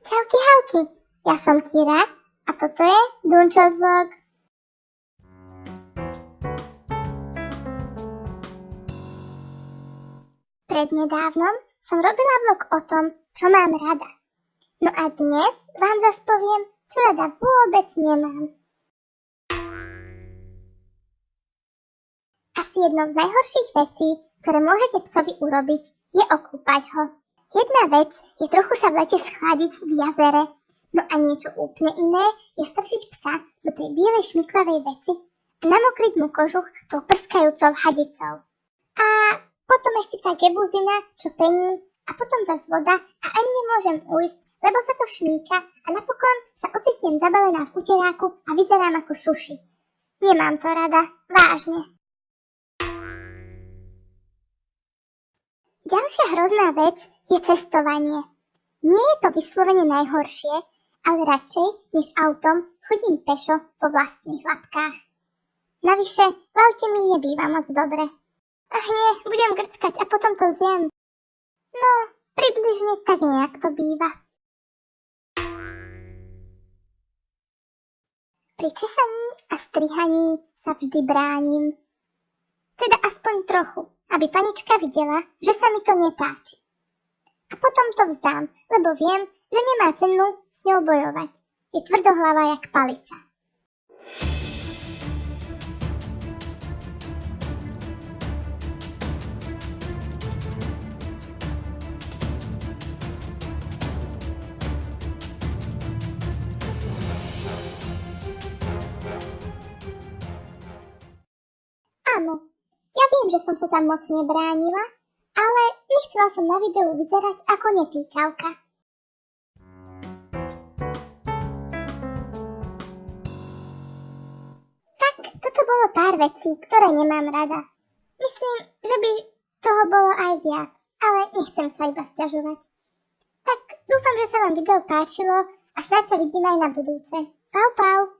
Čauky hauky, ja som Kira a toto je Dunčo's vlog. Prednedávnom som robila vlog o tom, čo mám rada. No a dnes vám zas poviem, čo rada vôbec nemám. Asi jednou z najhorších vecí, ktoré môžete psovi urobiť, je okúpať ho. Jedna vec je trochu sa v lete schladiť v jazere, no a niečo úplne iné je strčiť psa do tej bielej šmiklavej veci a namokriť mu kožuch tou prskajúcou hadicou. A potom ešte tá gebuzina, čo pení, a potom zas voda a ani nemôžem ujsť, lebo sa to šmíka a napokon sa ocitnem zabalená v uteráku a vyzerám ako suši. Nemám to rada, vážne. Ďalšia hrozná vec je cestovanie. Nie je to vyslovene najhoršie, ale radšej než autom chodím pešo po vlastných lapkách. Navyše, v aute mi nebýva moc dobre. Ach nie, budem grckať a potom to zjem. No, približne tak nejak to býva. Pri česaní a strihaní sa vždy bránim. Teda aspoň trochu, aby panička videla, že sa mi to nepáči. A potom to vzdám, lebo viem, že nemá cenu s ňou bojovať. Je tvrdohlava jak palica. Áno, ja viem, že som sa tam moc nebránila, ale nechcela som na videu vyzerať ako netýkavka. Tak, toto bolo pár vecí, ktoré nemám rada. Myslím, že by toho bolo aj viac, ale nechcem sa iba sťažovať. Tak, dúfam, že sa vám video páčilo a snáď sa vidíme aj na budúce. Pau, pau!